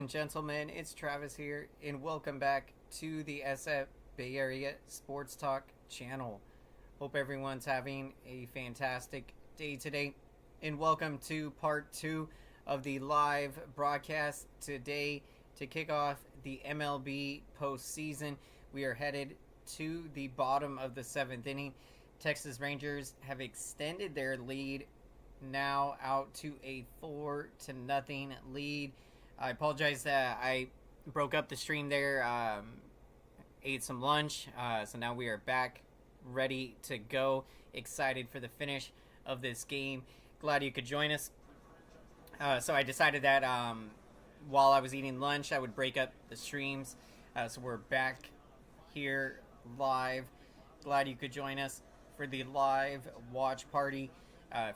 And gentlemen, it's Travis here, and welcome back to the SF Bay Area Sports Talk channel. Hope everyone's having a fantastic day today, and welcome to part 2 of the live broadcast today to kick off the MLB postseason. We are headed to the bottom of the 7th inning. Texas Rangers have extended their lead now out to a 4-0 lead. I apologize that I broke up the stream there, ate some lunch, so now we are back ready to go. Excited for the finish of this game. Glad you could join us. So I decided that while I was eating lunch, I would break up the streams. So we're back here live. Glad you could join us for the live watch party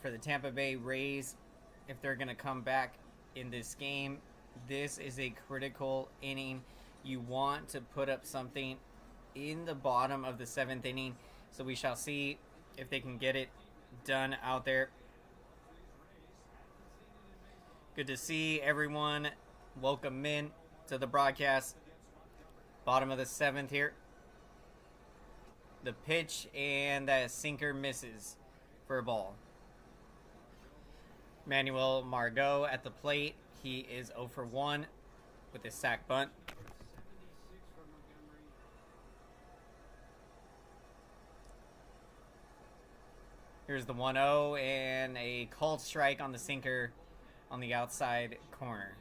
for the Tampa Bay Rays. If they're going to come back in this game, this is a critical inning. You want to put up something in the bottom of the 7th inning. So we shall see if they can get it done out there. Good to see everyone. Welcome in to the broadcast. Bottom of the 7th here. The pitch, and that sinker misses for a ball. Manuel Margot at the plate. He is 0 for 1 with his sac bunt. Here's the 1-0 and a called strike on the sinker on the outside corner.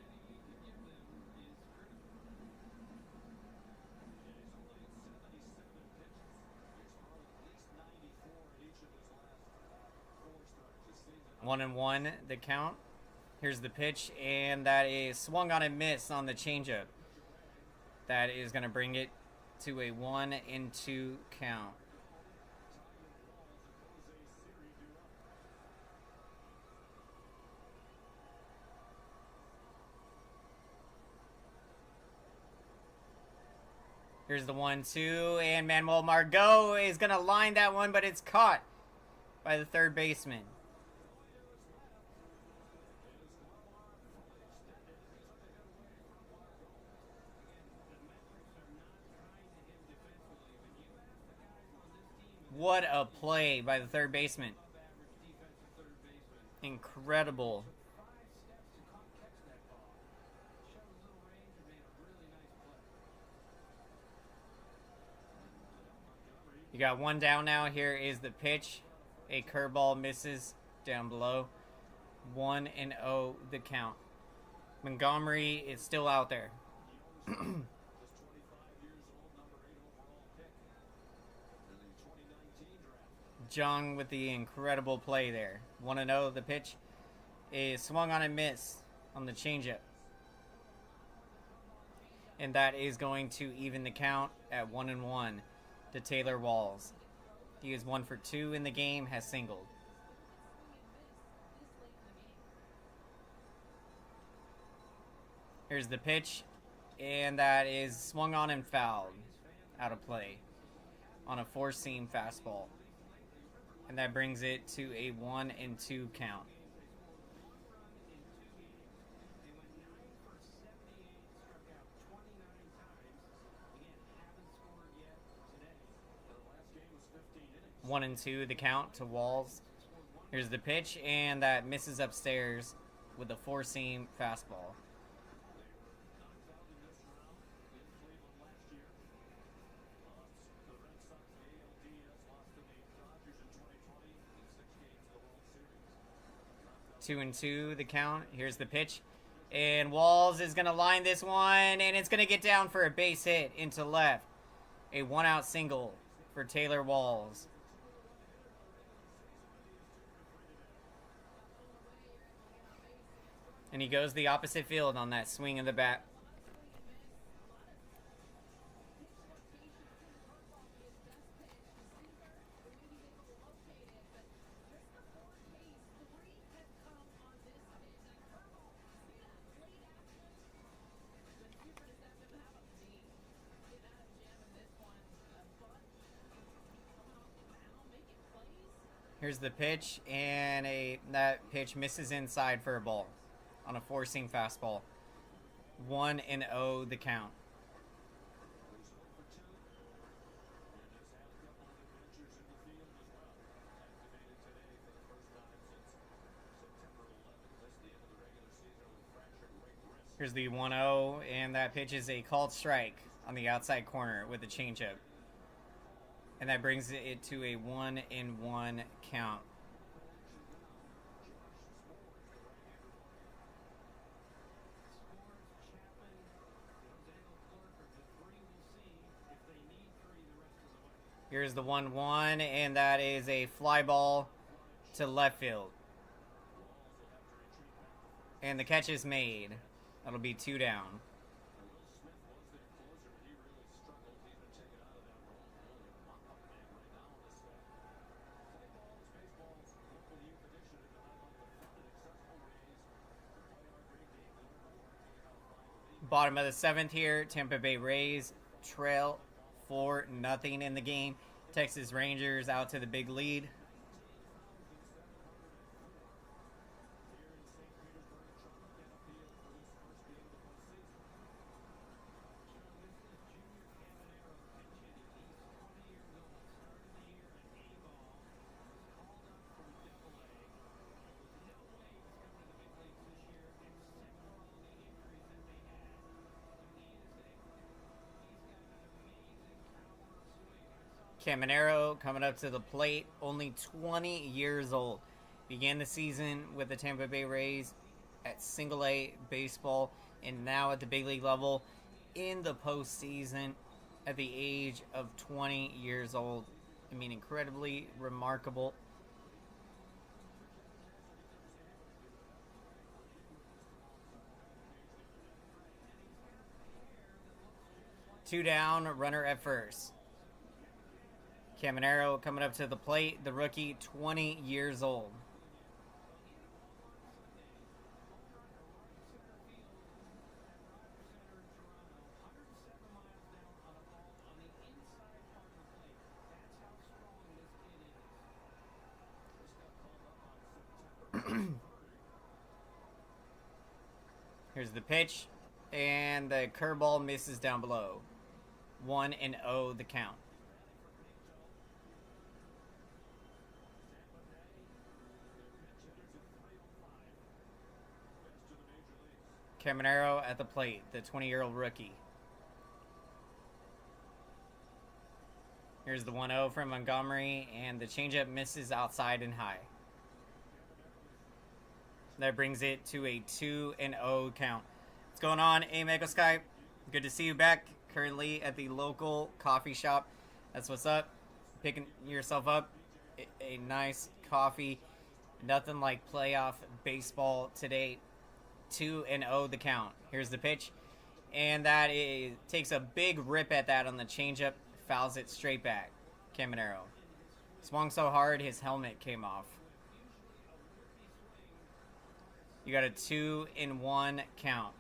One and one, the count. Here's the pitch, and that is swung on and missed on the changeup. That is going to bring it to a 1-2 count. Here's the 1-2, and Manuel Margot is going to line that one, but it's caught by the third baseman. What a play by the third baseman. Incredible. You got one down now. Here is the pitch. A curveball misses down below. 1-0 the count. Montgomery is still out there. Jung with the incredible play there. 1-0 the pitch is swung on and miss on the changeup. And that is going to even the count at 1-1 to Taylor Walls. He is 1 for 2 in the game, has singled. Here's the pitch, and that is swung on and fouled out of play on a four-seam fastball. And that brings it to a 1-2 count. One and two, the count to Walls. Here's the pitch, and that misses upstairs with a four-seam fastball. Two and two, the count. Here's the pitch. And Walls is going to line this one, and it's going to get down for a base hit into left. A one-out single for Taylor Walls. And he goes the opposite field on that swing of the bat. Here's the pitch, and that pitch misses inside for a ball on a four-seam fastball. 1-0 the count. Here's the 1-0, and that pitch is a called strike on the outside corner with a changeup. And that brings it to a 1-1 count. Here's the 1-1, and that is a fly ball to left field. And the catch is made. That'll be 2 down. Bottom of the 7th here, Tampa Bay Rays trail 4-0 in the game. Texas Rangers out to the big lead. Caminero coming up to the plate, only 20 years old. Began the season with the Tampa Bay Rays at single-A baseball, and now at the big league level in the postseason at the age of 20 years old. I mean, incredibly remarkable. Two down, runner at first. Caminero coming up to the plate, the rookie, 20 years old. Here's the pitch, and the curveball misses down below. 1-0 the count. Caminero at the plate, the 20-year-old rookie. Here's the 1-0 from Montgomery, and the changeup misses outside and high. That brings it to a 2-0 count. What's going on, Ameco Sky? Good to see you back. Currently at the local coffee shop. That's what's up. Picking yourself up a nice coffee. Nothing like playoff baseball today. 2-0 the count. Here's the pitch, and that takes a big rip at that on the changeup, fouls it straight back. Caminero swung so hard his helmet came off. You got a 2-1 count.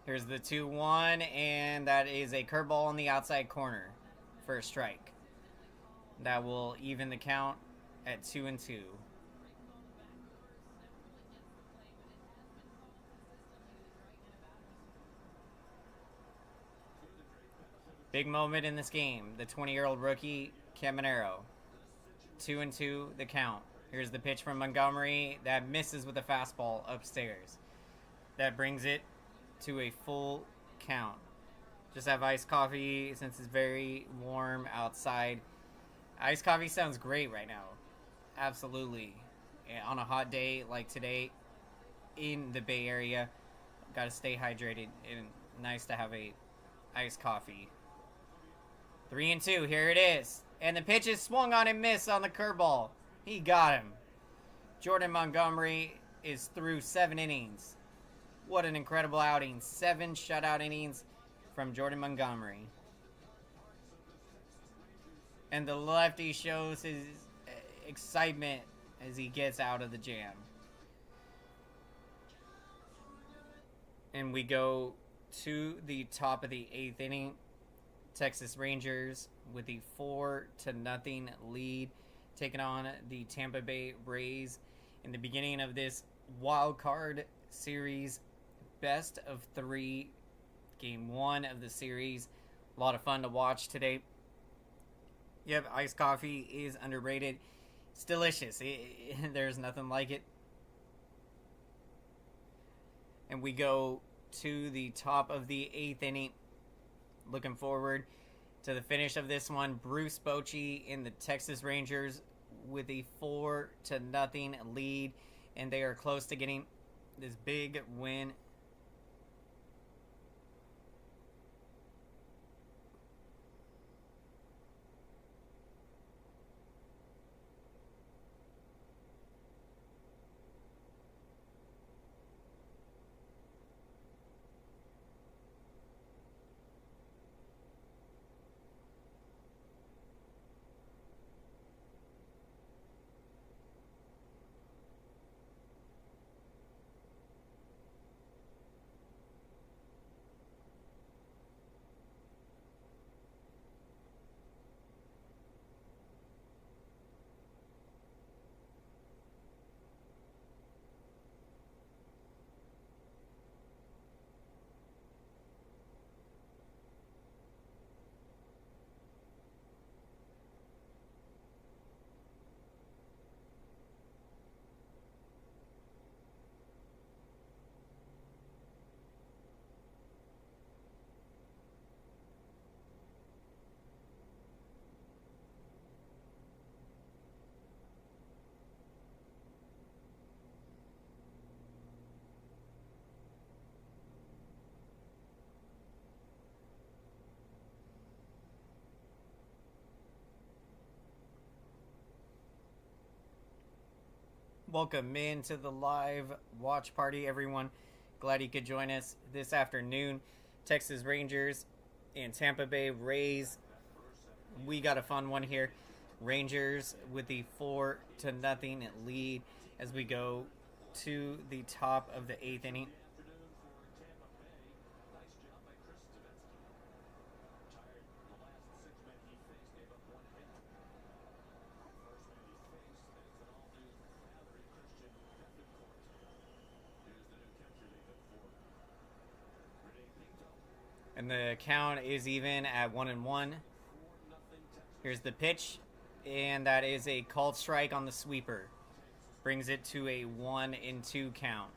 Here's the 2-1, and that is a curveball on the outside corner for a strike. That will even the count at 2-2. Big moment in this game. The 20-year-old rookie, Caminero. 2-2 the count. Here's the pitch from Montgomery. That misses with a fastball upstairs. That brings it to a full count. Just have iced coffee since it's very warm outside. Iced coffee sounds great right now. Absolutely. On a hot day like today in the Bay Area, gotta stay hydrated, and nice to have a iced coffee. 3-2, here it is. And the pitch is swung on and missed on the curveball. He got him. Jordan Montgomery is through 7 innings. What an incredible outing. 7 shutout innings from Jordan Montgomery. And the lefty shows his excitement as he gets out of the jam. And we go to the top of the 8th inning. Texas Rangers with the 4-0 lead, taking on the Tampa Bay Rays in the beginning of this wild card series, best of 3, game 1 of the series. A lot of fun to watch today. Yep, iced coffee is underrated. It's delicious. There's nothing like it. And we go to the top of the 8th inning. Looking forward to the finish of this one. Bruce Bochy in the Texas Rangers with a 4-0 lead, and they are close to getting this big win. Welcome into the live watch party, everyone. Glad you could join us this afternoon. Texas Rangers and Tampa Bay Rays. We got a fun one here. Rangers with the 4-0 lead as we go to the top of the 8th inning. And the count is even at 1-1. Here's the pitch, and that is a called strike on the sweeper. Brings it to a 1-2 count.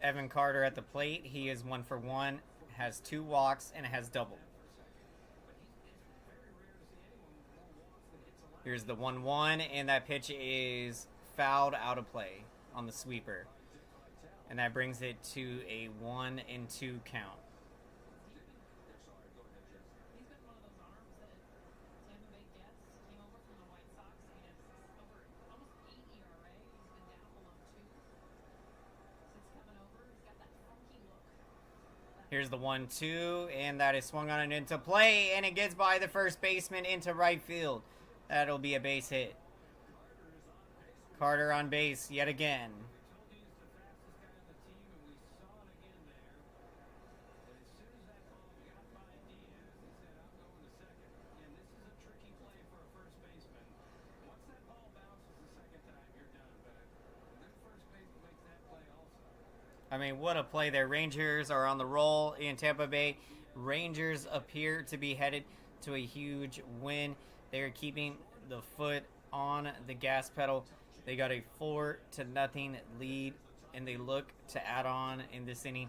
Evan Carter at the plate. He is 1 for 1, has 2 walks, and has doubled. Here's the 1-1, and that pitch is fouled out of play on the sweeper. And that brings it to a 1-2 count. Here's the 1-2, and that is swung on and into play, and it gets by the first baseman into right field. That'll be a base hit. Carter on base yet again. I mean, what a play there. Rangers are on the roll in Tampa Bay. Rangers appear to be headed to a huge win. They're keeping the foot on the gas pedal. They got a 4-0 lead, and they look to add on in this inning.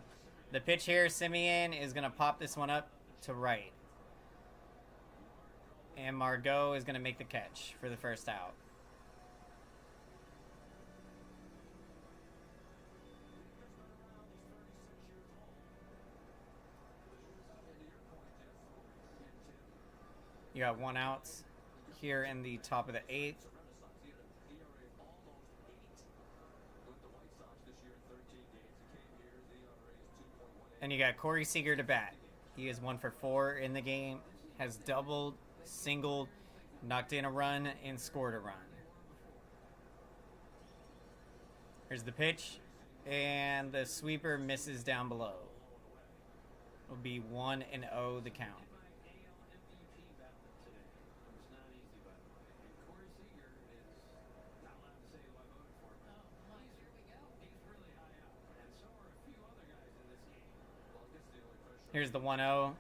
The pitch here, Simeon is going to pop this one up to right. And Margot is going to make the catch for the first out. You got 1 out here in the top of the 8th. And you got Corey Seager to bat. He is 1 for 4 in the game, has doubled, singled, knocked in a run, and scored a run. Here's the pitch, and the sweeper misses down below. It'll be 1-0 the count. Here's the 1-0,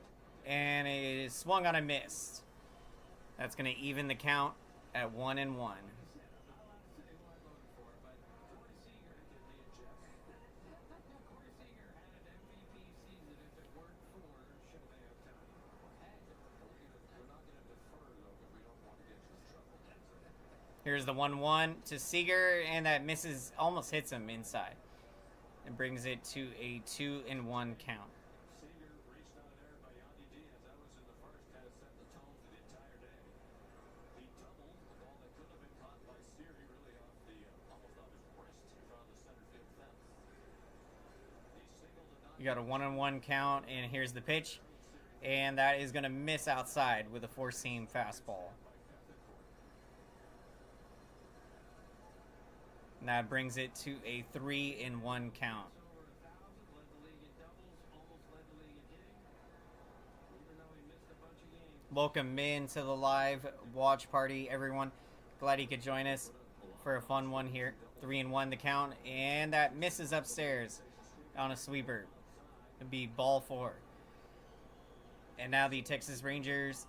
and it is swung on a miss. That's going to even the count at 1-1. Here's the 1-1 to Seager, and that misses, almost hits him inside. And brings it to a 2-1 count. You got a 1-1 count, and here's the pitch. And that is going to miss outside with a four-seam fastball. And that brings it to a 3-1 count. Welcome in to the live watch party, everyone. Glad you could join us for a fun one here. 3-1 the count, and that misses upstairs on a sweeper. It'd be ball 4. And now the Texas Rangers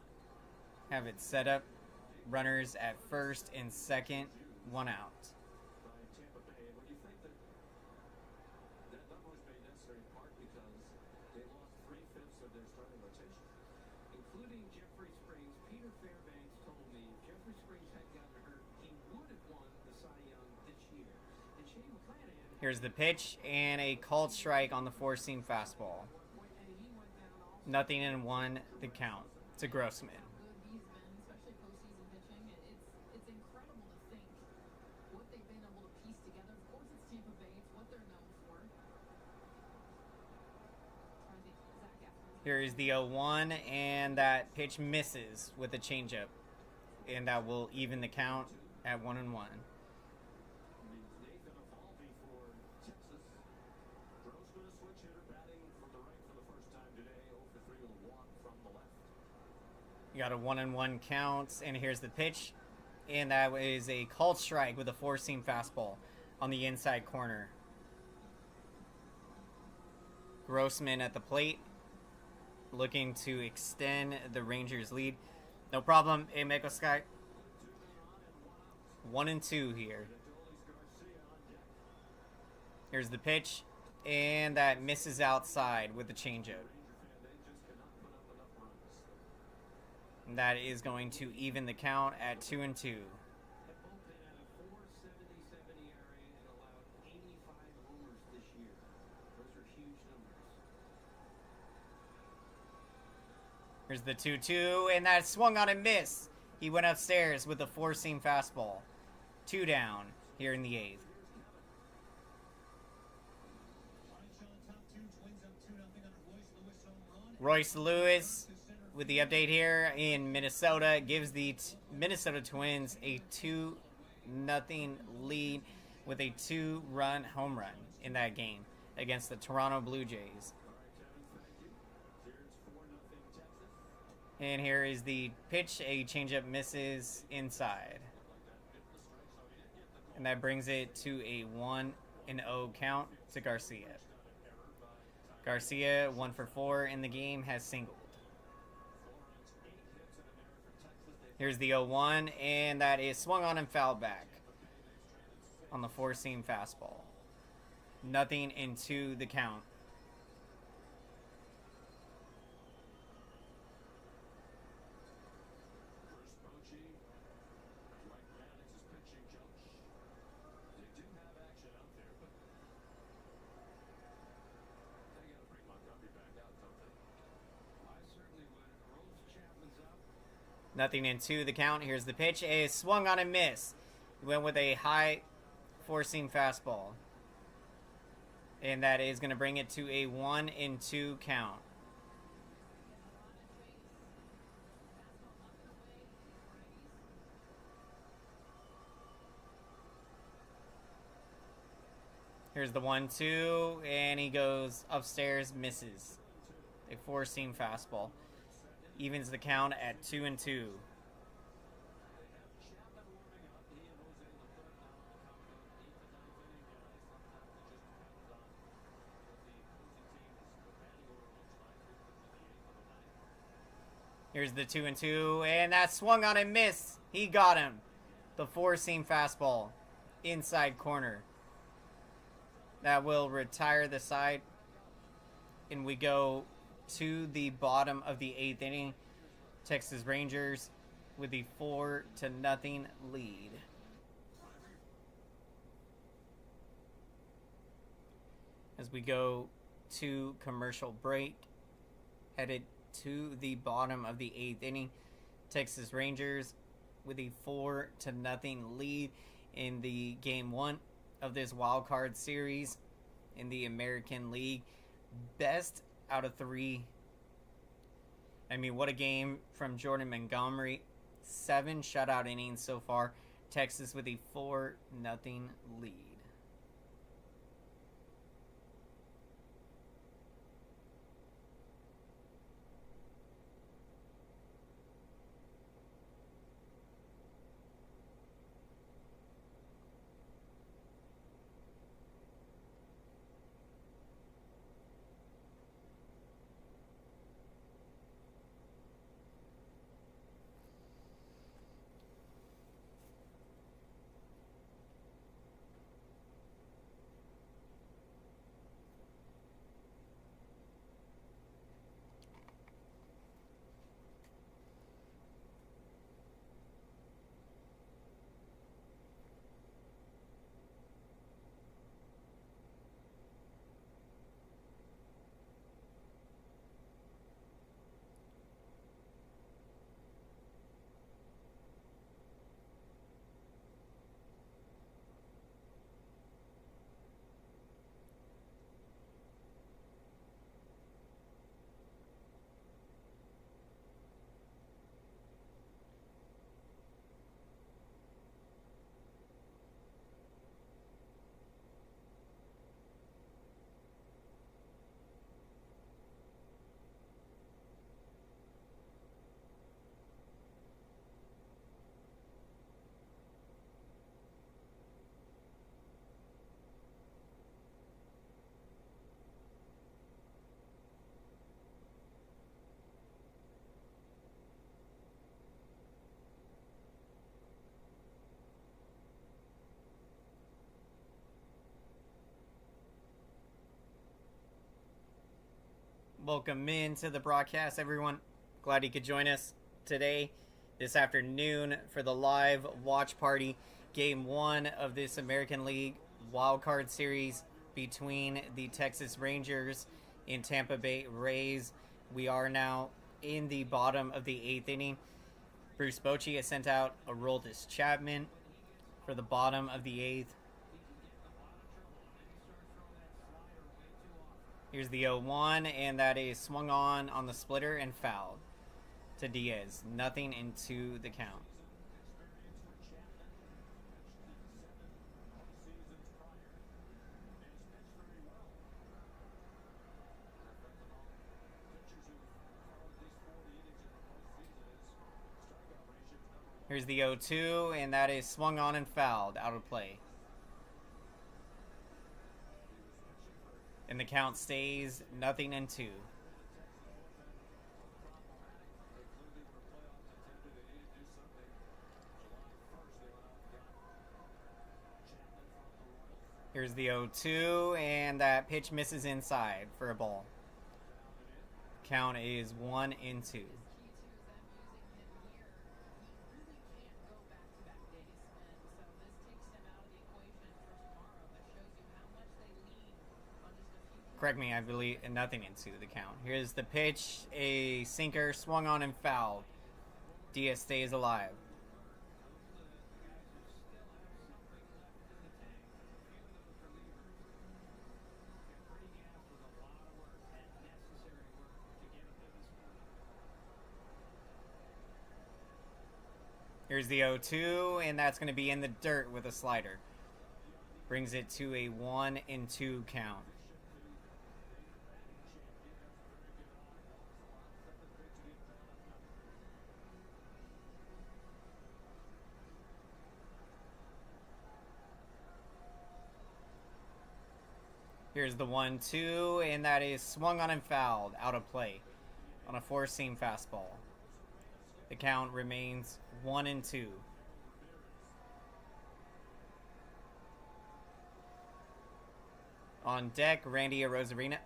have it set up. Runners at first and second, 1 out. Here's the pitch, and a called strike on the four-seam fastball. 0-1 the count to Grossman. It's incredible to think what they've been able to piece together. Of course, it's Tampa Bay. It's what they're known for. Here is the 0-1, and that pitch misses with a changeup. And that will even the count at 1-1. You got a 1-1 count, and here's the pitch. And that is a called strike with a four-seam fastball on the inside corner. Grossman at the plate, looking to extend the Rangers' lead. No problem, Meko Sky. 1-2 here. Here's the pitch, and that misses outside with the changeup. And that is going to even the count at 2-2. Here's the 2-2, and that swung on a miss. He went upstairs with a four-seam fastball. 2 down here in the 8th. Royce Lewis with the update here in Minnesota gives the Minnesota Twins a 2-0 lead with a 2-run home run in that game against the Toronto Blue Jays. And here is the pitch. A changeup misses inside. And that brings it to a 1-0 count to Garcia. Garcia, 1 for 4 in the game, has singled. Here's the 0-1, and that is swung on and fouled back on the four-seam fastball. 0-2 the count. Nothing in 2 the count. Here's the pitch. A swung on and miss. He went with a high four-seam fastball. And that is going to bring it to a 1-2 count. Here's the 1-2, and he goes upstairs, misses. A four-seam fastball. Evens the count at 2-2. Here's the 2-2, and that swung on and missed. He got him. The four-seam fastball, inside corner. That will retire the side, and we go to the bottom of the 8th inning. Texas Rangers with the 4-0 lead. As we go to commercial break, headed to the bottom of the 8th inning. Texas Rangers with a 4-0 lead in the game 1 of this wild card series in the American League. Best out of 3. I mean, what a game from Jordan Montgomery. 7 shutout innings so far. Texas with a 4-0 lead. Welcome into the broadcast, everyone. Glad you could join us today, this afternoon, for the live watch party. Game 1 of this American League wildcard series between the Texas Rangers and Tampa Bay Rays. We are now in the bottom of the 8th inning. Bruce Bochy has sent out Aroldis Chapman for the bottom of the 8th. Here's the 0-1, and that is swung on the splitter and fouled to Diaz. 0-2 the count. Here's the 0-2, and that is swung on and fouled, out of play. And the count stays 0-2. Here's the 0-2, and that pitch misses inside for a ball. Count is 1-2. Correct me, I believe 0-2 the count. Here's the pitch, a sinker swung on and fouled. Diaz stays alive. Here's the 0-2, and that's going to be in the dirt with a slider. Brings it to a 1-2 count. Here's the 1-2, and that is swung on and fouled, out of play on a four-seam fastball. The count remains 1-2. On deck, Randy Arozarena.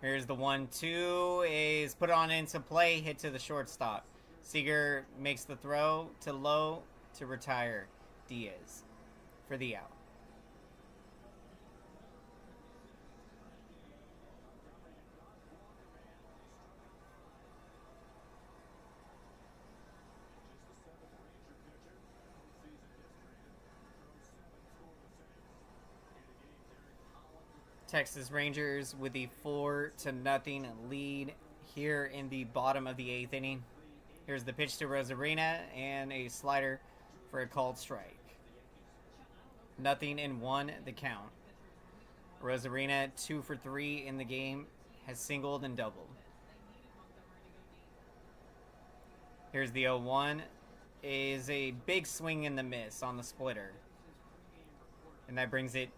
Here's the 1-2, is put on into play, hit to the shortstop. Seager makes the throw to low to retire Diaz for the out. Texas Rangers with the 4-0 lead here in the bottom of the 8th inning. Here's the pitch to Rosarena and a slider for a called strike. 0-1 the count. Rosarena 2 for 3 in the game, has singled and doubled. Here's the 0-1, is a big swing and the miss on the splitter. And that brings it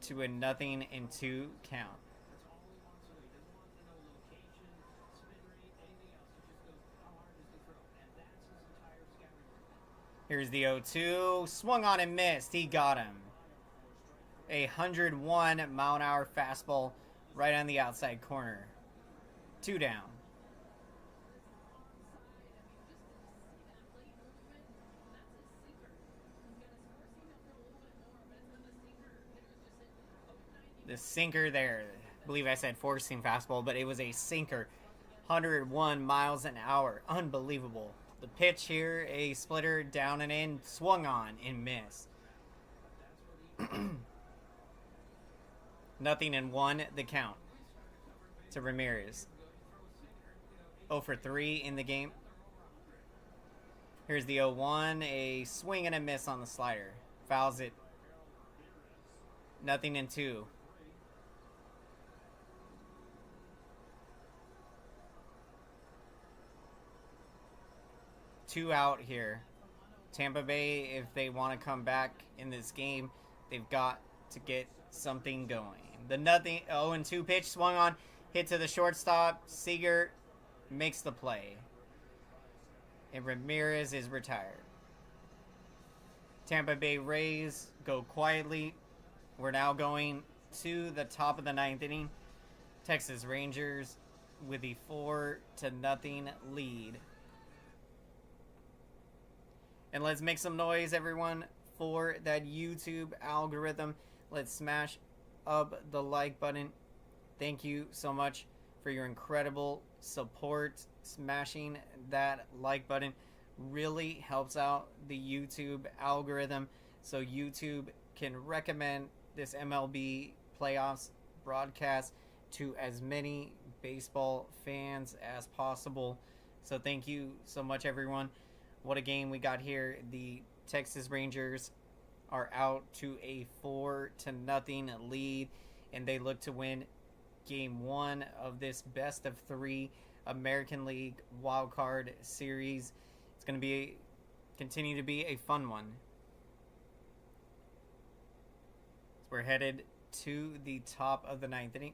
to a 0-2 count. Here's the 0-2, swung on and missed. He got him. A 101-mile-an-hour fastball right on the outside corner. 2 down. The sinker there, I believe I said four-seam fastball, but it was a sinker. 101 miles an hour. Unbelievable. The pitch here, a splitter down and in, swung on and missed. 0-1 the count to Ramirez. 0 for 3 in the game. Here's the 0-1, a swing and a miss on the slider. Fouls it. 0-2. 2 out here. Tampa Bay, if they want to come back in this game, they've got to get something going. The 0-2 pitch swung on, hit to the shortstop. Seager makes the play. And Ramirez is retired. Tampa Bay Rays go quietly. We're now going to the top of the 9th inning. Texas Rangers with the 4-0 lead. And let's make some noise, everyone, for that YouTube algorithm. Let's smash up the like button. Thank you so much for your incredible support. Smashing that like button really helps out the YouTube algorithm, so YouTube can recommend this MLB playoffs broadcast to as many baseball fans as possible. So thank you so much, everyone. What a game we got here. The Texas Rangers are out to a 4-0 lead, and they look to win game 1 of this best of 3 American League Wild Card Series. It's going to continue to be a fun one. So we're headed to the top of the 9th inning.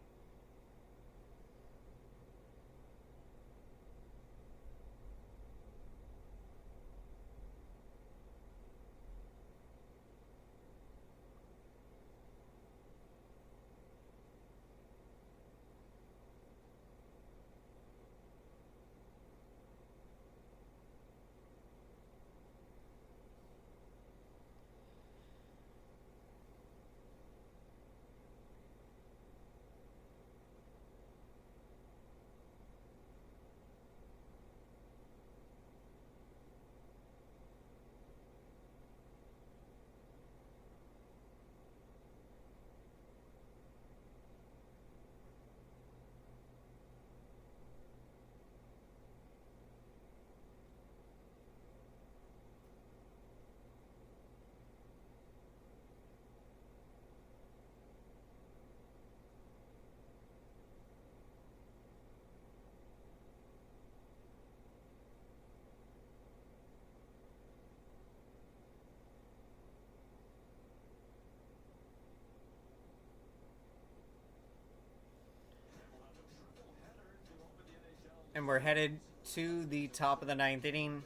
And we're headed to the top of the ninth inning.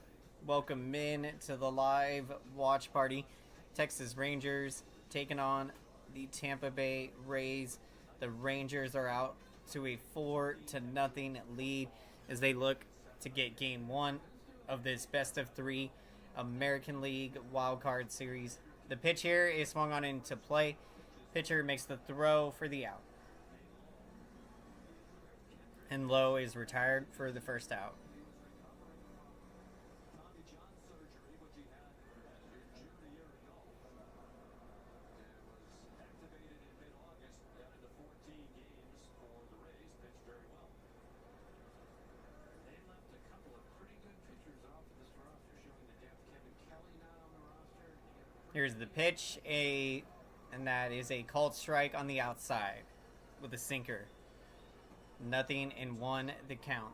Welcome in to the live watch party. Texas Rangers taking on the Tampa Bay Rays. The Rangers are out to a 4-0 lead as they look to get game one of this best of three American League Wild Card Series. The pitch here is swung on into play. Pitcher makes the throw for the out. And Lowe is retired for the first out. Here's the pitch, and that is a called strike on the outside with a sinker. 0-1 the count.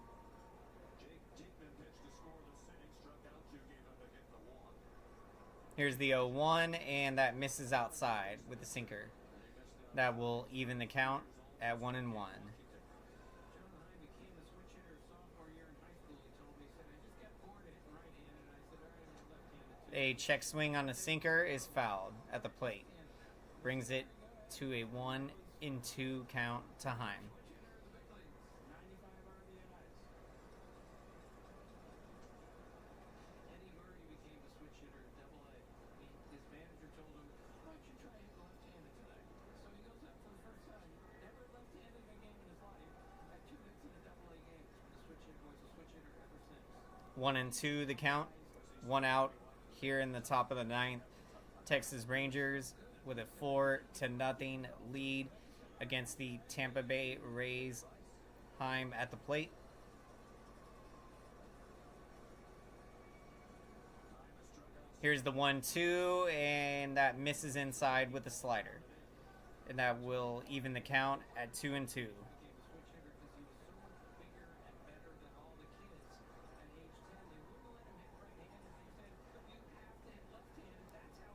Here's the 0-1, and that misses outside with the sinker. That will even the count at 1-1. A check swing on a sinker is fouled at the plate. Brings it to a 1-2 count to Heim. One and two the count. One out here in the top of the ninth. Texas Rangers with a 4-0 lead against the Tampa Bay Rays. Heim at the plate. Here's the 1-2, and that misses inside with the slider. And that will even the count at 2-2.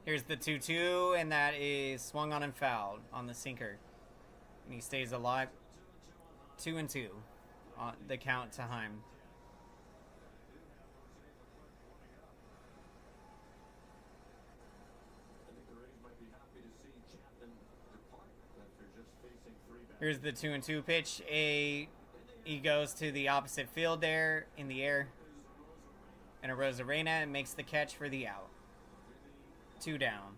Here's the 2-2, and that is swung on and fouled on the sinker. And he stays alive. 2-2 on the count to Heim. Here's the 2-2 pitch. He goes to the opposite field there in the air. And Arozarena makes the catch for the out. 2 down.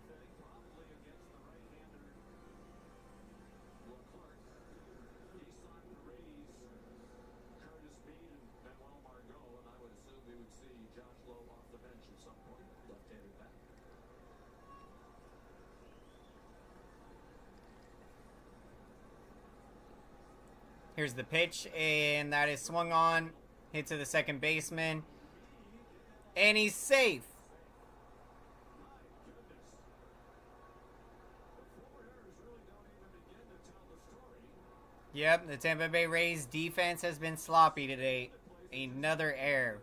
Here's the pitch, and that is swung on. Hit to the second baseman. And he's safe. Yep, the Tampa Bay Rays defense has been sloppy today. Another error.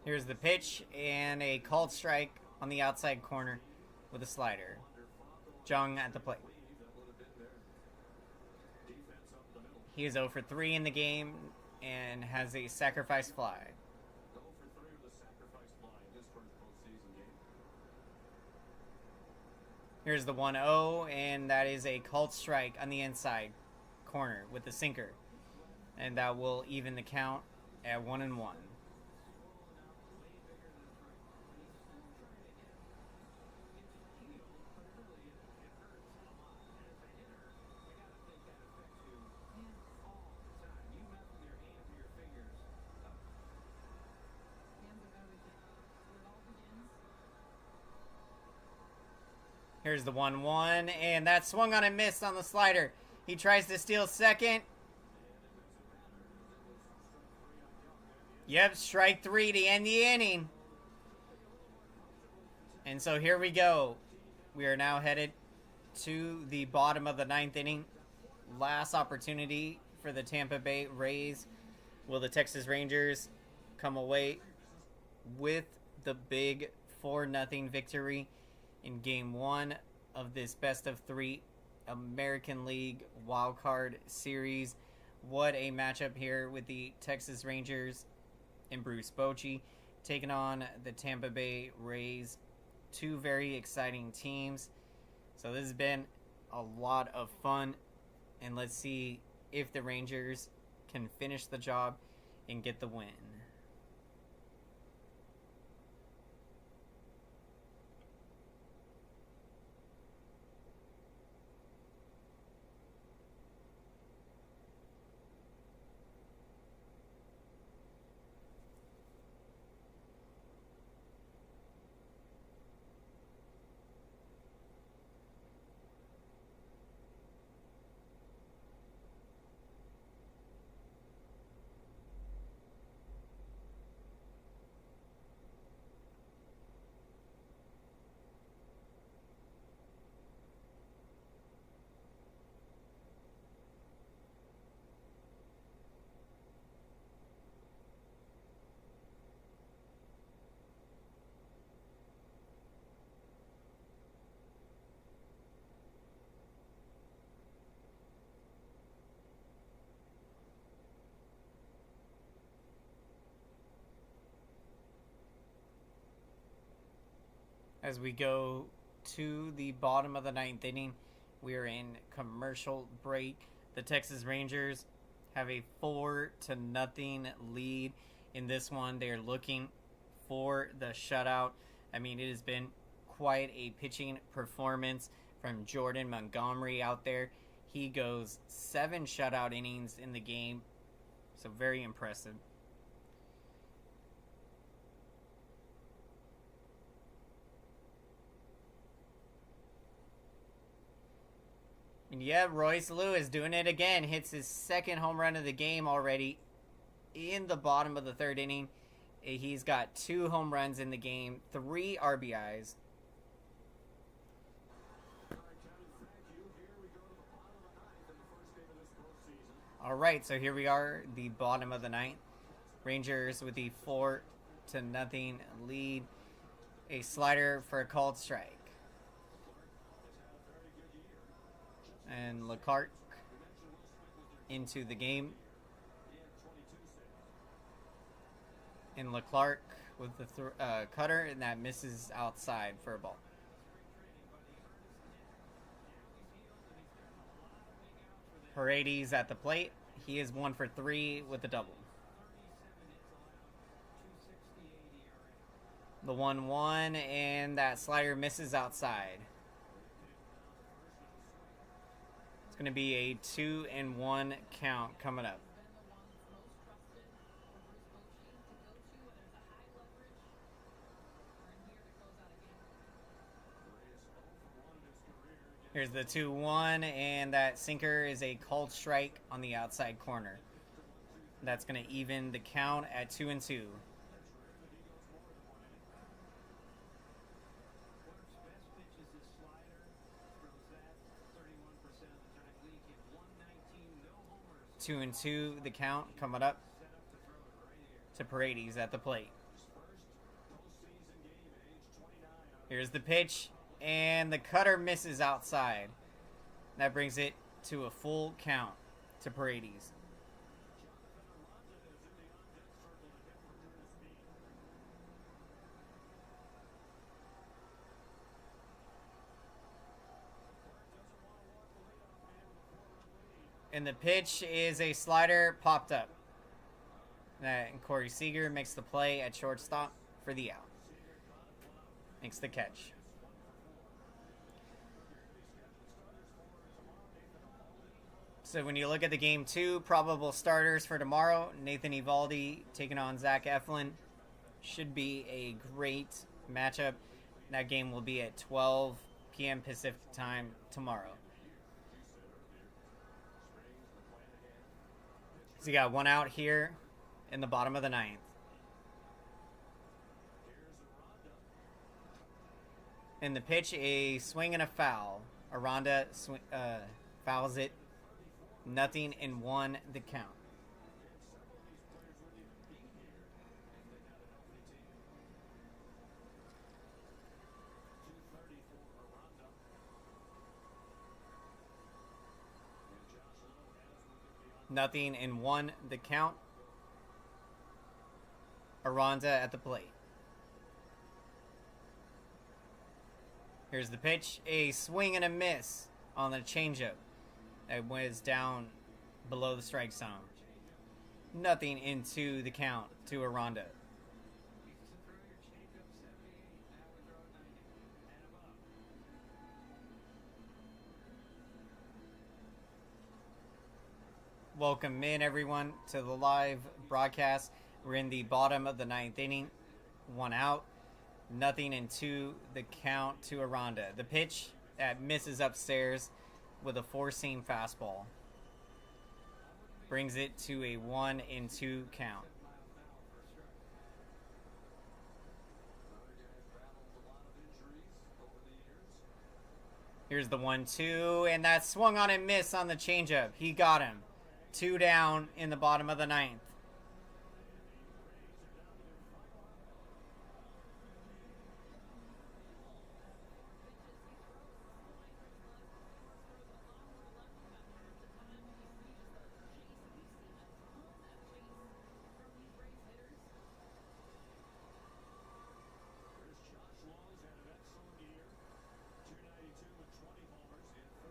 Here's the pitch, and a called strike on the outside corner with a slider. Jung at the plate. He is 0 for 3 in the game and has a sacrifice fly. Here's the 1-0, and that is a called strike on the inside corner with the sinker. And that will even the count at 1-1. Here's the 1-1, and that swung on and missed on the slider. He tries to steal second. Yep, strike 3 to end the inning. And so here we go. We are now headed to the bottom of the ninth inning. Last opportunity for the Tampa Bay Rays. Will the Texas Rangers come away with the big 4-0 victory in Game 1 of this best-of-3 American League wildcard series? What a matchup here with the Texas Rangers and Bruce Bochy taking on the Tampa Bay Rays. Two very exciting teams. So this has been a lot of fun. And let's see if the Rangers can finish the job and get the win. As we go to the bottom of the ninth inning, we are in commercial break. The Texas Rangers have a 4-0 lead in this one. They are looking for the shutout. I mean, it has been quite a pitching performance from Jordan Montgomery out there. He goes 7 shutout innings in the game, so very impressive. And yeah, Royce Lewis doing it again. Hits his second home run of the game already in the bottom of the third inning. He's got 2 home runs in the game, 3 RBIs. All right, so here we are, the bottom of the ninth. Rangers with the 4-0 lead. A slider for a called strike. And Leclerc into the game. And Leclerc with the cutter, and that misses outside for a ball. Paredes at the plate. He is 1 for 3 with a double. The 1-1, and that slider misses outside. It's going to be a 2-1 count coming up. Here's the 2-1, and that sinker is a called strike on the outside corner. That's going to even the count at 2-2. Two and two, the count coming up to Paredes at the plate. Here's the pitch, and the cutter misses outside. That brings it to a full count to Paredes. And the pitch is a slider popped up. And Corey Seager makes the play at shortstop for the out. Makes the catch. So when you look at the game 2, probable starters for tomorrow, Nathan Eovaldi taking on Zach Eflin. Should be a great matchup. That game will be at 12 p.m. Pacific time tomorrow. So you got one out here in the bottom of the ninth. And the pitch, a swing and a foul. Aranda fouls it. 0-1 the count. Nothing in 1 the count. Aranda at the plate. Here's the pitch. A swing and a miss on the changeup. It was down below the strike zone. 0-2 the count to Aranda. Welcome in, everyone, to the live broadcast. We're in the bottom of the 9th inning. 1 out. 0-2 the count to Aranda. The pitch that misses upstairs with a four-seam fastball. Brings it to a 1-2 count. Here's the 1-2, and that swung on and missed on the changeup. He got him. 2 down in the bottom of the 9th.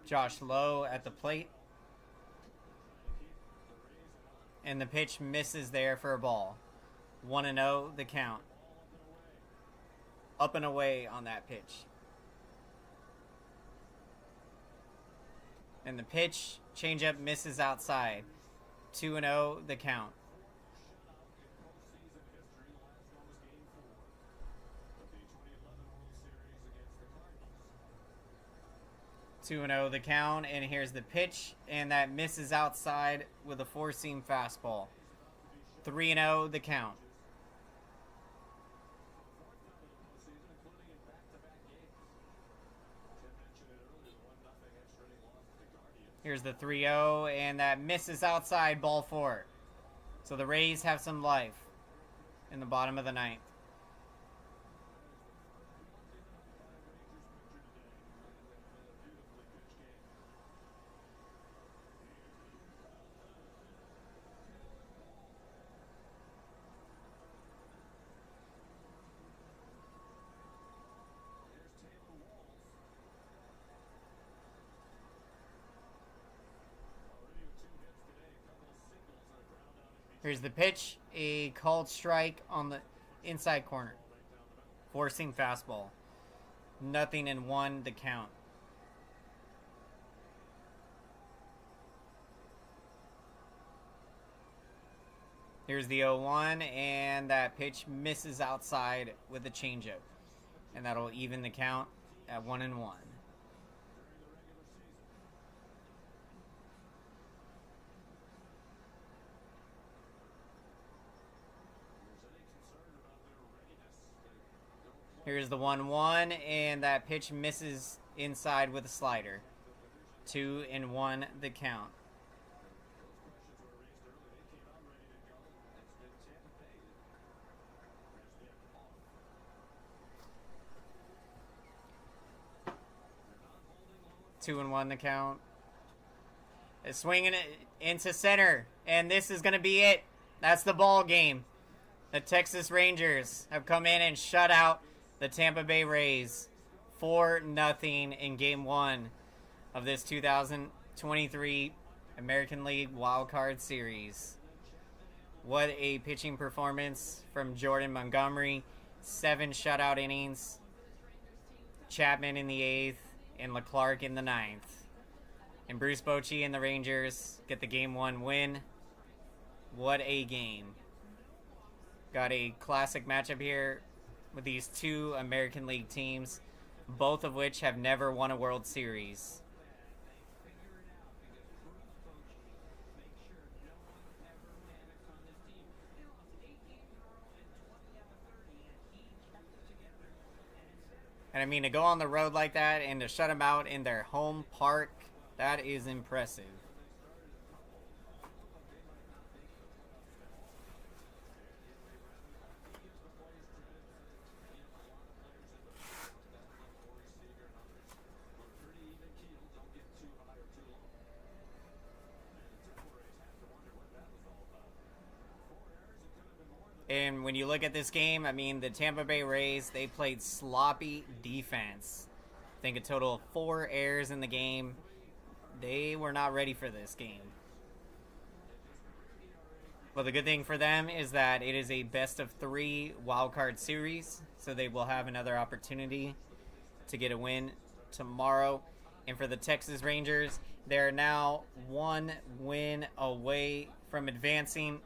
Josh Lowe at the plate. And the pitch misses there for a ball. 1-0 the count. Up and away on that pitch. And the pitch, changeup misses outside. 2-0 the count. 2-0 the count, and here's the pitch, and that misses outside with a four-seam fastball. 3-0 the count. Here's the 3-0, and that misses outside, ball 4. So the Rays have some life in the bottom of the 9th. Here's the pitch, a called strike on the inside corner. Four-seam fastball. 0-1 the count. Here's the 0-1, and that pitch misses outside with a changeup. And that'll even the count at 1-1. Here's the 1-1, and that pitch misses inside with a slider. 2-1 the count. Two and one the count. It's swinging it into center, and this is going to be it. That's the ball game. The Texas Rangers have come in and shut out the Tampa Bay Rays 4-0 in Game 1 of this 2023 American League Wild Card Series. What a pitching performance from Jordan Montgomery. 7 shutout innings. Chapman in the 8th and Leclerc in the 9th. And Bruce Bochy and the Rangers get the Game 1 win. What a game. Got a classic matchup here with these two American League teams, both of which have never won a World Series. And And I mean, to go on the road like that and to shut them out in their home park, that is impressive. And when you look at this game, I mean, the Tampa Bay Rays, they played sloppy defense. I think a total of 4 errors in the game. They were not ready for this game. Well, the good thing for them is that it is a best of 3 wildcard series, so they will have another opportunity to get a win tomorrow. And for the Texas Rangers, they're now 1 win away from advancing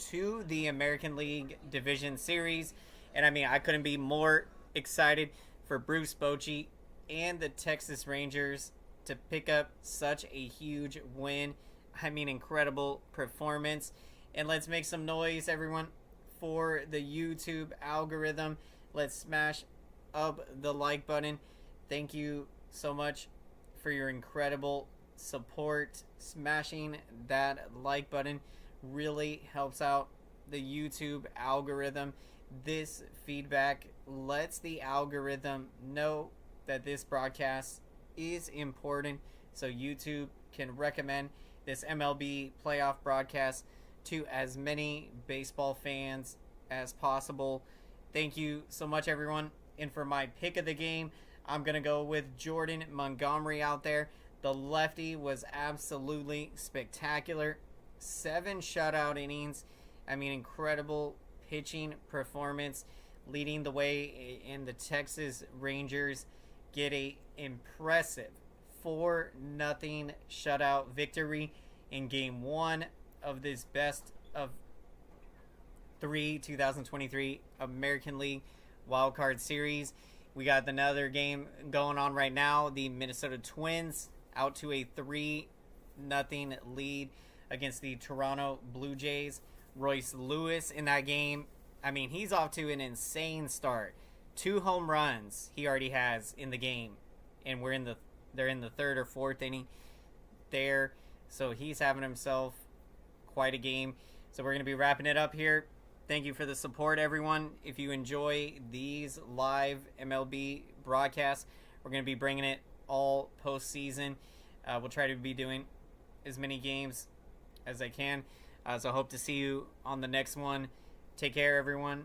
to the American League Division Series. And I mean, I couldn't be more excited for Bruce Bochy and the Texas Rangers to pick up such a huge win. I mean, incredible performance. And let's make some noise, everyone, for the YouTube algorithm. Let's smash up the like button. Thank you so much for your incredible support. Smashing that like button really helps out the YouTube algorithm. This feedback lets the algorithm know that this broadcast is important, so YouTube can recommend this MLB playoff broadcast to as many baseball fans as possible. Thank you so much, everyone. And for my pick of the game, I'm going to go with Jordan Montgomery out there. The lefty was absolutely spectacular. 7 shutout innings. I mean, incredible pitching performance, leading the way, and the Texas Rangers get a impressive 4-0 shutout victory in Game 1 of this best of 3 2023 American League Wildcard Series. We got another game going on right now. The Minnesota Twins out to a 3-0 lead against the Toronto Blue Jays. Royce Lewis in that game, I mean, he's off to an insane start. 2 home runs he already has in the game, and they're in the 3rd or 4th inning there. So he's having himself quite a game. So we're going to be wrapping it up here. Thank you for the support, everyone. If you enjoy these live MLB broadcasts, we're going to be bringing it all postseason. We'll try to be doing as many games as I can. So I hope to see you on the next one. Take care, everyone.